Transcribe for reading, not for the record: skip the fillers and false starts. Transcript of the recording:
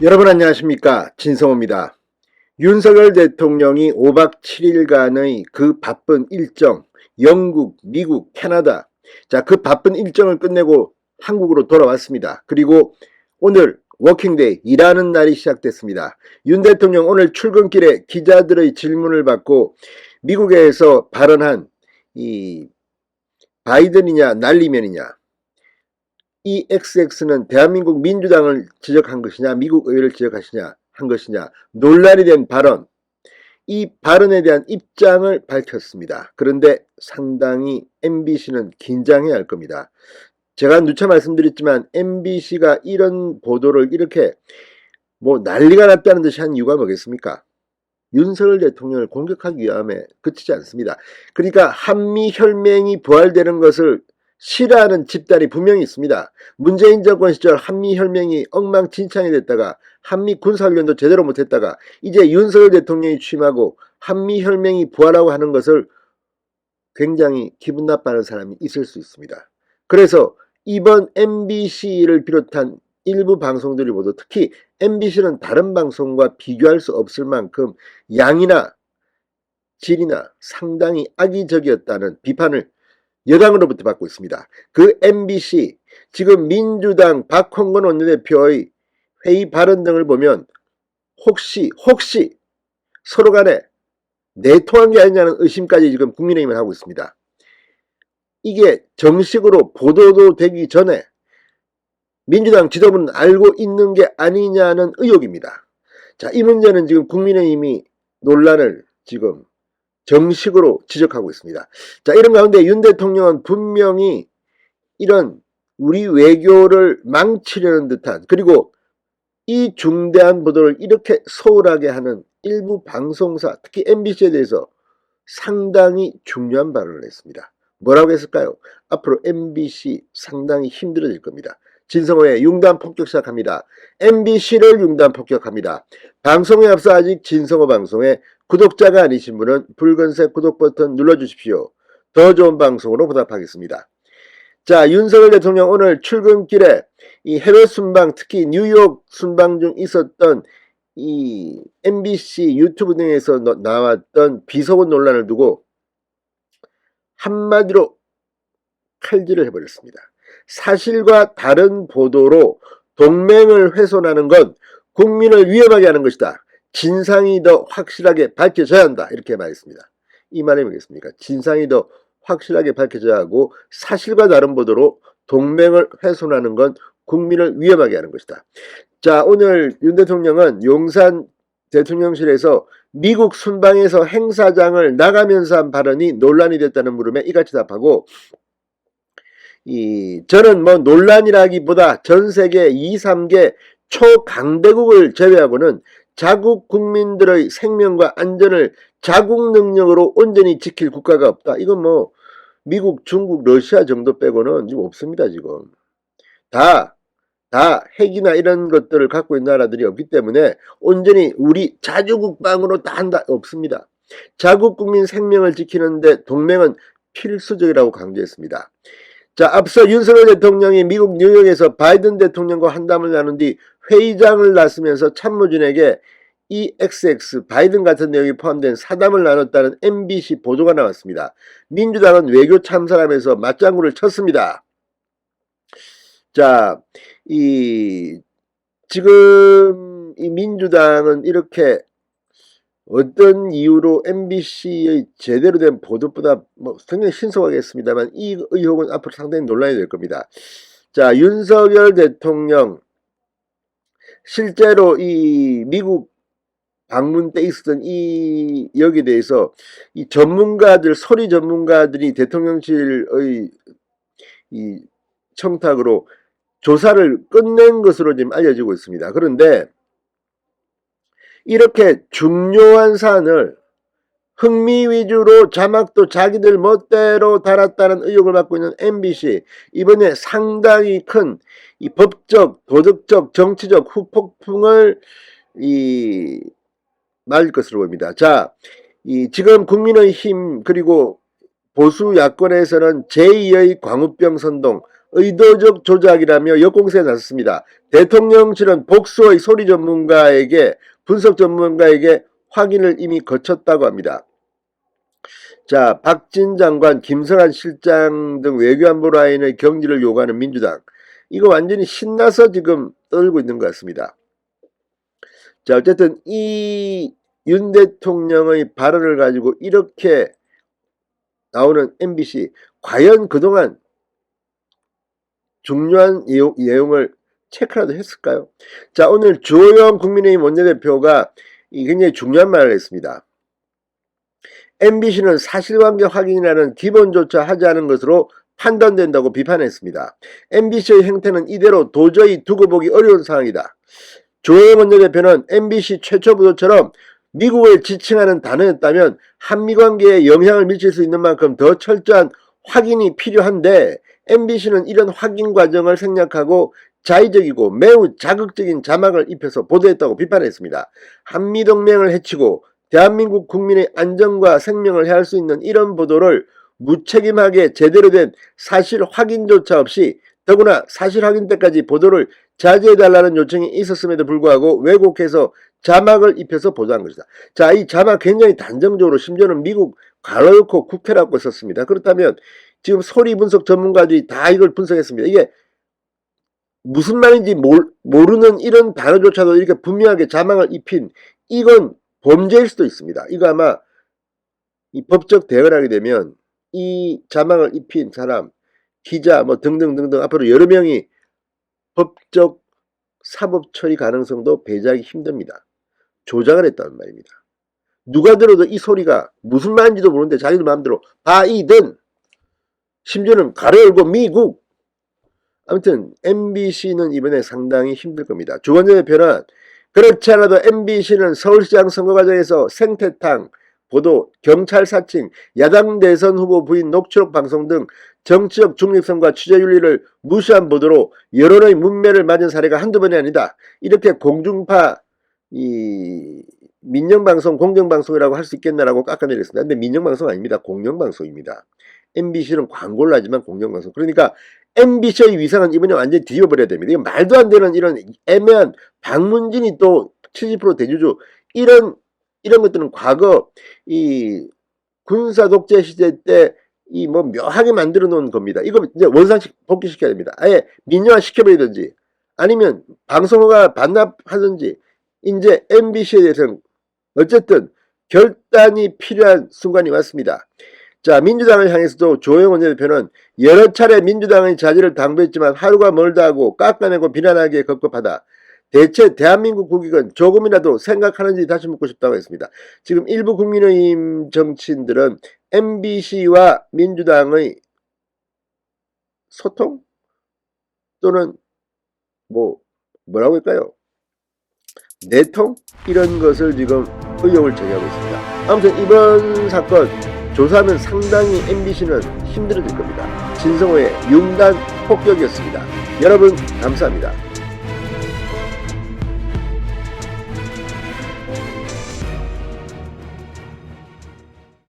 여러분 안녕하십니까, 진성호입니다. 윤석열 대통령이 5박 7일간의 그 바쁜 일정, 영국, 미국, 캐나다, 그 바쁜 일정을 끝내고 한국으로 돌아왔습니다. 그리고 오늘 워킹데이, 일하는 날이 시작됐습니다. 윤 대통령 오늘 출근길에 기자들의 질문을 받고 미국에서 발언한 이 바이든이냐 날리면이냐, 이 XX는 대한민국 민주당을 지적한 것이냐, 미국 의회를 지적하시냐 한 것이냐, 논란이 된 발언, 이 발언에 대한 입장을 밝혔습니다. 그런데 상당히 MBC는 긴장해야 할 겁니다. 제가 누차 말씀드렸지만 MBC가 이런 보도를 이렇게 난리가 났다는 듯이 한 이유가 뭐겠습니까? 윤석열 대통령을 공격하기 위함에 그치지 않습니다. 그러니까 한미혈맹이 부활되는 것을 싫어하는 집단이 분명히 있습니다. 문재인 정권 시절 한미혈맹이 엉망진창이 됐다가 한미 군사훈련도 제대로 못했다가 이제 윤석열 대통령이 취임하고 한미혈맹이 부활하고 하는 것을 굉장히 기분 나빠하는 사람이 있을 수 있습니다. 그래서 이번 MBC를 비롯한 일부 방송들이 모두, 특히 MBC는 다른 방송과 비교할 수 없을 만큼 양이나 질이나 상당히 악의적이었다는 비판을 여당으로부터 받고 있습니다. 그 MBC, 지금 민주당 박홍근 원내대표의 회의 발언 등을 보면 혹시 서로 간에 내통한 게 아니냐는 의심까지 지금 국민의힘을 하고 있습니다. 이게 정식으로 보도도 되기 전에 민주당 지도부는 알고 있는 게 아니냐는 의혹입니다. 이 문제는 지금 국민의힘이 논란을 지금 정식으로 지적하고 있습니다. 이런 가운데 윤 대통령은 분명히 이런 우리 외교를 망치려는 듯한, 그리고 이 중대한 보도를 이렇게 소홀하게 하는 일부 방송사, 특히 MBC에 대해서 상당히 중요한 발언을 했습니다. 뭐라고 했을까요? 앞으로 MBC 상당히 힘들어질 겁니다. 진성호의 융단 폭격 시작합니다. MBC를 융단 폭격합니다. 방송에 앞서 아직 진성호 방송에 구독자가 아니신 분은 붉은색 구독 버튼 눌러주십시오. 더 좋은 방송으로 보답하겠습니다. 윤석열 대통령 오늘 출근길에 이 해외 순방, 특히 뉴욕 순방 중 있었던 이 MBC 유튜브 등에서 나왔던 비속어 논란을 두고 한마디로 칼질을 해버렸습니다. 사실과 다른 보도로 동맹을 훼손하는 건 국민을 위험하게 하는 것이다. 진상이 더 확실하게 밝혀져야 한다. 이렇게 말했습니다. 이 말이 뭐겠습니까? 진상이 더 확실하게 밝혀져야 하고 사실과 다른 보도로 동맹을 훼손하는 건 국민을 위험하게 하는 것이다. 오늘 윤 대통령은 용산 대통령실에서 미국 순방에서 행사장을 나가면서 한 발언이 논란이 됐다는 물음에 이같이 답하고, 저는 논란이라기보다 전 세계 2, 3개 초강대국을 제외하고는 자국 국민들의 생명과 안전을 자국 능력으로 온전히 지킬 국가가 없다. 이건 미국, 중국, 러시아 정도 빼고는 지금 없습니다. 지금 다 핵이나 이런 것들을 갖고 있는 나라들이 없기 때문에 온전히 우리 자주국방으로 다 한다. 없습니다. 자국 국민 생명을 지키는데 동맹은 필수적이라고 강조했습니다. 앞서 윤석열 대통령이 미국 뉴욕에서 바이든 대통령과 한담을 나눈 뒤 회의장을 나서면서 참모진에게 EXX 바이든 같은 내용이 포함된 사담을 나눴다는 MBC 보도가 나왔습니다. 민주당은 외교 참사람에서 맞장구를 쳤습니다. 지금 이 민주당은 이렇게 어떤 이유로 MBC의 제대로 된 보도보다 굉장히 신속하겠습니다만 이 의혹은 앞으로 상당히 논란이 될 겁니다. 윤석열 대통령 실제로 이 미국 방문 때 있었던 여기에 대해서 이 전문가들, 소리 전문가들이 대통령실의 이 청탁으로 조사를 끝낸 것으로 지금 알려지고 있습니다. 그런데 이렇게 중요한 사안을 흥미 위주로 자막도 자기들 멋대로 달았다는 의혹을 받고 있는 MBC, 이번에 상당히 큰 이 법적, 도덕적, 정치적 후폭풍을 맞을 것으로 보입니다. 지금 국민의힘 그리고 보수 야권에서는 제2의 광우병 선동, 의도적 조작이라며 역공세에 나섰습니다. 대통령실은 복수의 소리 전문가에게 분석 전문가에게 확인을 이미 거쳤다고 합니다. 자, 박진 장관, 김성한 실장 등 외교안보 라인의 경질을 요구하는 민주당. 이거 완전히 신나서 지금 떨고 있는 것 같습니다. 자, 어쨌든 이 윤 대통령의 발언을 가지고 이렇게 나오는 MBC, 과연 그동안 중요한 내용을 체크라도 했을까요? 자, 오늘 주호영 국민의힘 원내대표가 굉장히 중요한 말을 했습니다. MBC는 사실관계 확인이라는 기본조차 하지 않은 것으로 판단된다고 비판했습니다. MBC의 행태는 이대로 도저히 두고 보기 어려운 상황이다. 주호영 원내대표는 MBC 최초 보도처럼 미국을 지칭하는 단어였다면 한미관계에 영향을 미칠 수 있는 만큼 더 철저한 확인이 필요한데 MBC는 이런 확인 과정을 생략하고 자의적이고 매우 자극적인 자막을 입혀서 보도했다고 비판했습니다. 한미동맹을 해치고 대한민국 국민의 안전과 생명을 해할 수 있는 이런 보도를 무책임하게 제대로 된 사실 확인조차 없이 더구나 사실 확인 때까지 보도를 자제해달라는 요청이 있었음에도 불구하고 왜곡해서 자막을 입혀서 보도한 것이다. 자, 이 자막 굉장히 단정적으로 심지어는 미국 괄호넣고 국회라고 썼습니다. 그렇다면 지금 소리 분석 전문가들이 다 이걸 분석했습니다. 이게 무슨 말인지 모르는 이런 단어조차도 이렇게 분명하게 자막을 입힌 이건 범죄일 수도 있습니다. 이거 아마 이 법적 대응을 하게 되면 이 자막을 입힌 사람, 기자 뭐 등등등등 앞으로 여러 명이 법적 사법 처리 가능성도 배제하기 힘듭니다. 조작을 했다는 말입니다. 누가 들어도 이 소리가 무슨 말인지도 모르는데 자기들 마음대로 바이든 심지어는 가로 열고 미국. 아무튼 MBC는 이번에 상당히 힘들 겁니다. 주원재 대표는 그렇지 않아도 MBC는 서울시장 선거 과정에서 생태탕 보도, 경찰 사칭, 야당 대선 후보 부인 녹취록 방송 등 정치적 중립성과 취재윤리를 무시한 보도로 여론의 문매를 맞은 사례가 한두 번이 아니다. 이렇게 공중파 민영방송, 공정방송이라고 할 수 있겠나라고 깎아내렸습니다. 근데 민영방송 아닙니다. 공영방송입니다. MBC는 광고를 하지만 공영방송. 그러니까 MBC의 위상은 이번에 완전히 뒤집어버려야 됩니다. 이거 말도 안 되는 이런 애매한 박문진이 또 70% 대주주 이런 것들은 과거 이 군사 독재 시대 때 이 뭐 묘하게 만들어 놓은 겁니다. 이거 이제 원상식 복귀시켜야 됩니다. 아예 민영화 시켜버리든지 아니면 방송사가 반납하든지 이제 MBC에 대해서는 어쨌든 결단이 필요한 순간이 왔습니다. 자, 민주당을 향해서도 주호영 원내대표는 여러 차례 민주당의 자질을 당부했지만 하루가 멀다 하고 깎아내고 비난하기에 급급하다. 대체 대한민국 국익은 조금이라도 생각하는지 다시 묻고 싶다고 했습니다. 지금 일부 국민의힘 정치인들은 MBC와 민주당의 소통 또는 뭐라고 할까요? 내통? 이런 것을 지금 의혹을 제기하고 있습니다. 아무튼 이번 사건 조사하면 상당히 MBC는 힘들어질 겁니다. 진성호의 융단 폭격이었습니다. 여러분 감사합니다.